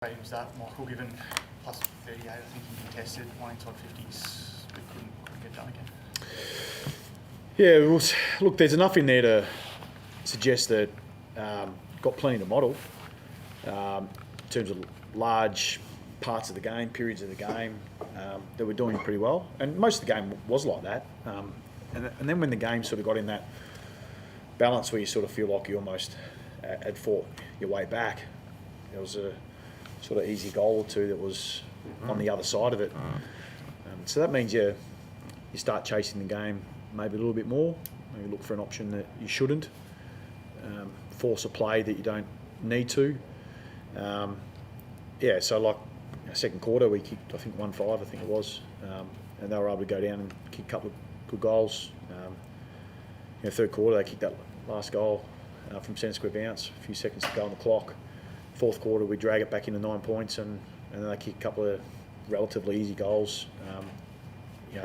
Was that Michael given plus 38? I think he contested one inside 50s, but couldn't get done again. Yeah, well, look, there's enough in there to suggest that got plenty to model in terms of large parts of the game, periods of the game that we're doing pretty well, and most of the game was like that. And then when the game sort of got in that balance where you sort of feel like you almost had fought your way back, there was a sort of easy goal or two that was on the other side of it. So that means you start chasing the game maybe a little bit more, maybe look for an option that you shouldn't, force a play that you don't need to. So like second quarter we kicked, I think 1-5, I think it was, and they were able to go down and kick a couple of good goals. Third quarter they kicked that last goal from centre square bounce, a few seconds to go on the clock. Fourth quarter we drag it back into 9 points and then they kick a couple of relatively easy goals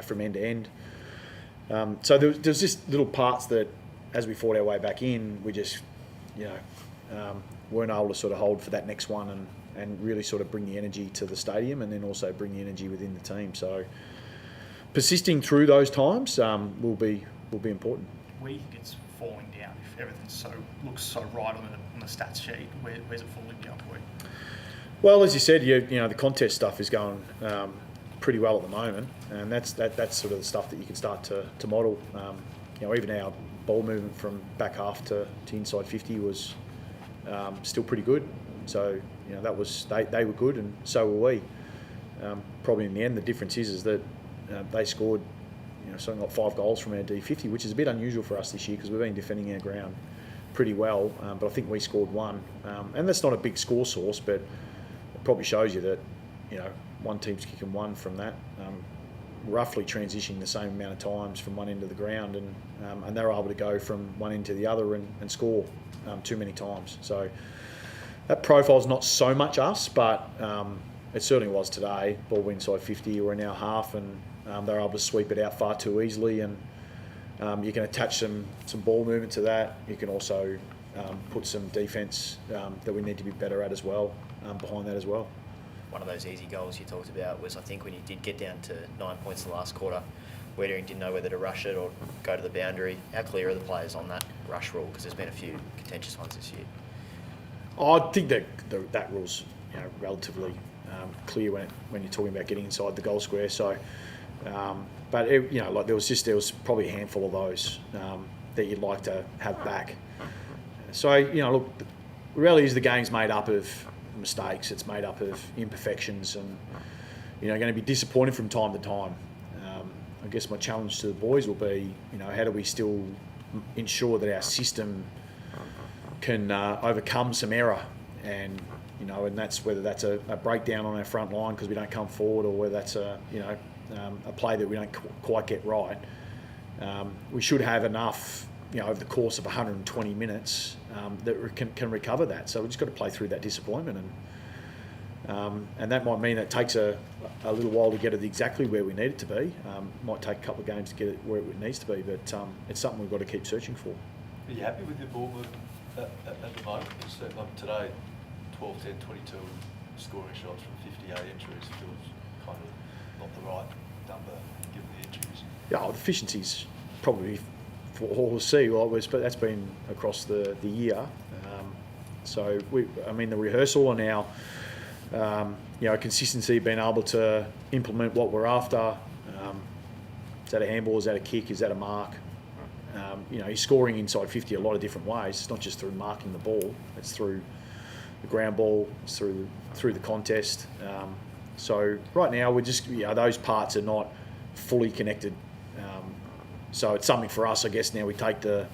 from end to end. So there's just little parts that as we fought our way back in, we just weren't able to sort of hold for that next one and really sort of bring the energy to the stadium and then also bring the energy within the team. So persisting through those times will be important. Where do you think it's falling down if everything looks so right on the stats sheet? Where's it falling down for you? Well, as you said, the contest stuff is going pretty well at the moment, and that's sort of the stuff that you can start to model. Even our ball movement from back half to inside 50 was still pretty good. So that was they were good, and so were we. Probably in the end, the difference is that they scored something like 5 goals from our D50, which is a bit unusual for us this year because we've been defending our ground pretty well, but I think we scored 1, and that's not a big score source, but it probably shows you that one team's kicking 1 from that, roughly transitioning the same amount of times from one end of the ground, and they're able to go from one end to the other and score too many times. So that profile's not so much us, but it certainly was today. Ball inside 50 or in our half, and they're able to sweep it out far too easily, and you can attach some ball movement to that. You can also put some defence that we need to be better at as well behind that as well. One of those easy goals you talked about was, I think, when you did get down to 9 points in the last quarter, Wiedering didn't know whether to rush it or go to the boundary. How clear are the players on that rush rule? Because there's been a few contentious ones this year. I think that rule's relatively clear when you're talking about getting inside the goal square. So, but there was probably a handful of those that you'd like to have back. So look, the reality is the game's made up of mistakes. It's made up of imperfections, and going to be disappointed from time to time. I guess my challenge to the boys will be, how do we still ensure that our system can overcome some error, and that's whether that's a breakdown on our front line because we don't come forward, or whether that's a play that we don't quite get right. We should have enough, over the course of 120 minutes that we can recover that. So we've just got to play through that disappointment, and that might mean that it takes a little while to get it exactly where we need it to be. Might take a couple of games to get it where it needs to be, but it's something we've got to keep searching for. Are you happy with your ball movement at the moment? Today, 12, 10, 22 scoring shots from 58 entries feels kind of not the right number given the injuries. Yeah, the efficiency's probably for all to see, but that's been across the year. So the rehearsal and our consistency, being able to implement what we're after. Is that a handball? Is that a kick? Is that a mark? He's scoring inside 50 a lot of different ways. It's not just through marking the ball. It's through the ground ball. It's through the contest. So right now we're just those parts are not fully connected. So it's something for us, I guess. Now we take the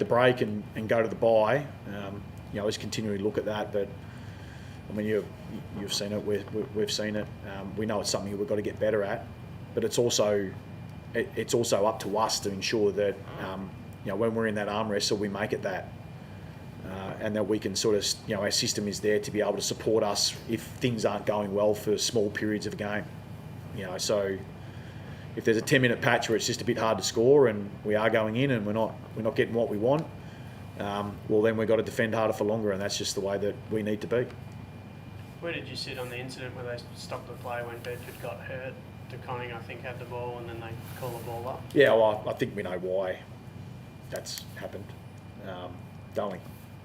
break and go to the bye. Let's continually look at that. But you've seen it. We've seen it. We know it's something we've got to get better at. But it's also up to us to ensure that when we're in that arm wrestle, we make it that, and that we can sort of our system is there to be able to support us if things aren't going well for small periods of a game. So if there's a 10-minute patch where it's just a bit hard to score and we are going in and we're not getting what we want, well then we've got to defend harder for longer, and that's just the way that we need to be. Where did you sit on the incident where they stopped the play when Bedford got hurt? De Koning, I think, had the ball and then they call the ball up. Yeah, well, I think we know why that's happened. Don't we?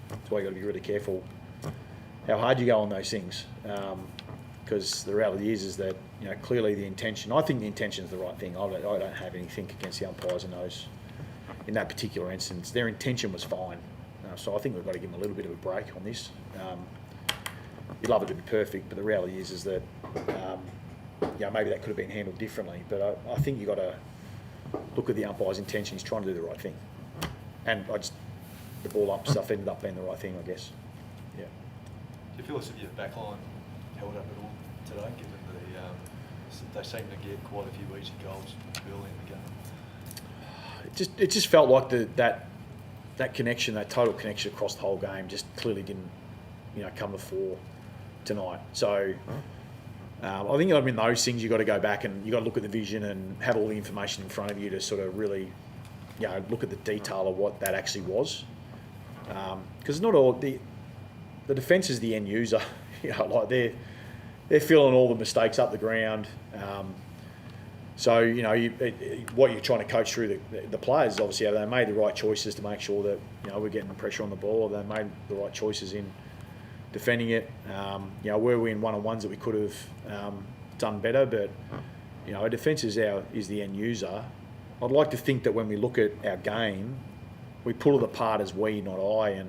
That's why you've got to be really careful how hard you go on those things. Because the reality is that, you know, clearly the intention, I think the intention is the right thing. I don't have anything against the umpires in that particular instance. Their intention was fine. So I think we've got to give them a little bit of a break on this. You'd love it to be perfect, but the reality is that, maybe that could have been handled differently. But I think you've got to look at the umpire's intention. He's trying to do the right thing. And the ball up stuff ended up being the right thing, I guess. Yeah. Do you feel as if your backline held up at all today, given they seem to get quite a few easy goals early in the game? It just felt like that connection, that total connection across the whole game, just clearly didn't, come to fore tonight. So I think in those things you've got to go back and you've got to look at the vision and have all the information in front of you to sort of really, look at the detail of what that actually was. Because not all the defence is the end user. Like they're filling all the mistakes up the ground. So what you're trying to coach through the players is obviously have they made the right choices to make sure that we're getting the pressure on the ball. Have they made the right choices in defending it? Were we in one-on-ones that we could have done better? But our defence is the end user. I'd like to think that when we look at our game, we pull it apart as we, not I, and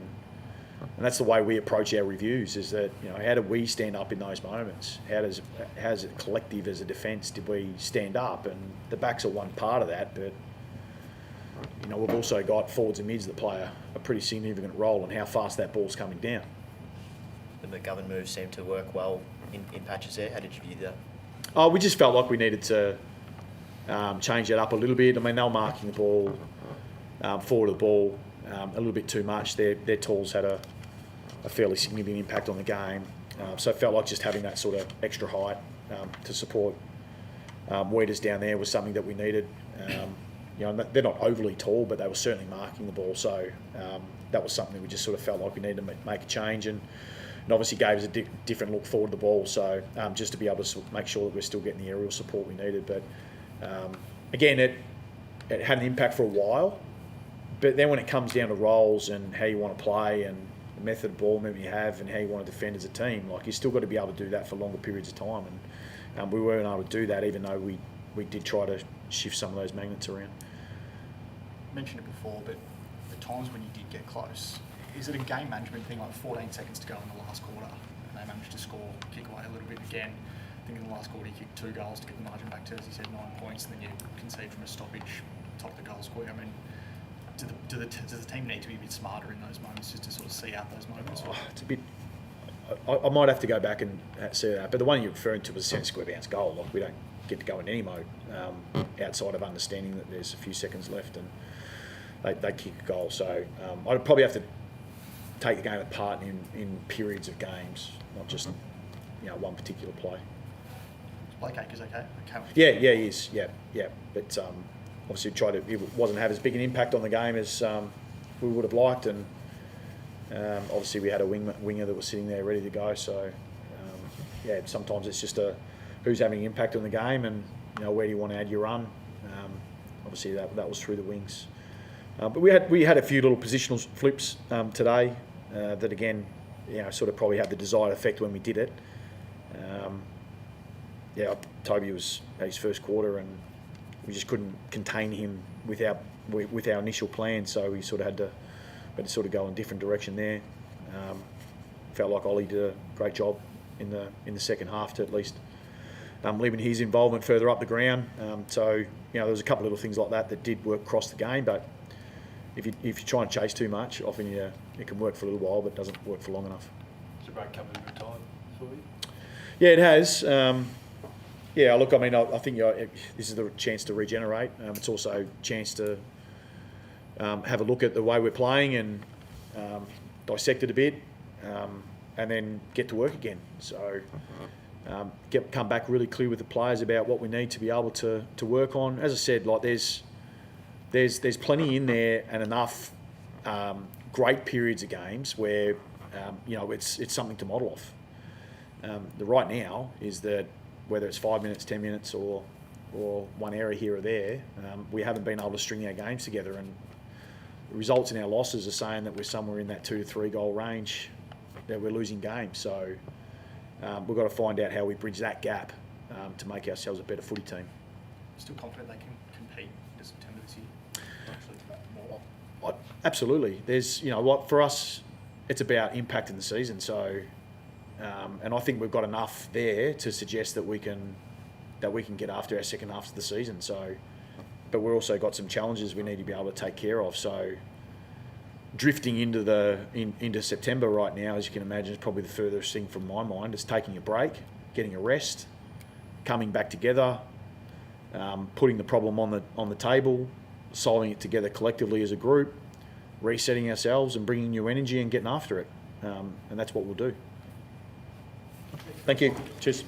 that's the way we approach our reviews. Is that how do we stand up in those moments? How's it collective as a defence did we stand up? And the backs are one part of that, but we've also got forwards and mids that play a pretty significant role in how fast that ball's coming down. The McGovern move seemed to work well in patches there. How did you view that? Oh, we just felt like we needed to change that up a little bit. I mean, they were marking the ball forward of the ball a little bit too much. Their tools had a fairly significant impact on the game. So it felt like just having that sort of extra height to support Weeders down there was something that we needed. They're not overly tall, but they were certainly marking the ball. So that was something we just sort of felt like we needed to make a change and obviously gave us a different look forward to the ball. So just to be able to make sure that we're still getting the aerial support we needed. But again, it had an impact for a while. But then when it comes down to roles and how you want to play and the method of ball movement you have and how you want to defend as a team, like you still got to be able to do that for longer periods of time. And we weren't able to do that, even though we did try to shift some of those magnets around. I mentioned it before, but the times when you did get close, is it a game management thing, like 14 seconds to go in the last quarter, and they managed to score, kick away a little bit again? I think in the last quarter you kicked 2 goals to get the margin back to, as you said, 9 points, and then you concede from a stoppage, top the goal score. I mean, does the team need to be a bit smarter in those moments just to sort of see out those moments? It's a bit. I might have to go back and see that, but the one you're referring to was a centre square bounce goal. Like we don't get to go in any mode outside of understanding that there's a few seconds left and they kick a goal. So I'd probably have to take the game apart in periods of games, not just one particular play. Blake Acres okay? Yeah, he is. Yeah. But obviously it wasn't have as big an impact on the game as we would have liked, and obviously we had a winger that was sitting there ready to go. So sometimes it's just who's having an impact on the game, and where do you want to add your run. Obviously that was through the wings, but we had a few little positional flips today that again sort of probably had the desired effect when we did it. Toby was at his first quarter and we just couldn't contain him with our initial plan, so we sort of had to sort of go in a different direction there. Felt like Ollie did a great job in the second half to at least limit his involvement further up the ground. So there was a couple of little things like that did work across the game, but if you try and chase too much, often it can work for a little while, but it doesn't work for long enough. It's a break coming at a good time for you. Yeah, it has. Look, I mean, I think this is the chance to regenerate. It's also a chance to have a look at the way we're playing and dissect it a bit, and then get to work again. So come back really clear with the players about what we need to be able to work on. As I said, like there's plenty in there and enough great periods of games where it's something to model off. The right now is that whether it's 5 minutes, 10 minutes, or one error here or there, we haven't been able to string our games together, and the results in our losses are saying that we're somewhere in that 2 to 3 goal range, that we're losing games. So we've got to find out how we bridge that gap to make ourselves a better footy team. Still confident they can compete in September this year? Actually, more. Absolutely. There's, what for us, it's about impact in the season. So, and I think we've got enough there to suggest that we can get after our second half of the season. So, but we've also got some challenges we need to be able to take care of. So, drifting into September right now, as you can imagine, is probably the furthest thing from my mind. It's taking a break, getting a rest, coming back together, putting the problem on the table, solving it together collectively as a group, resetting ourselves and bringing new energy and getting after it. And that's what we'll do. Thank you. Cheers.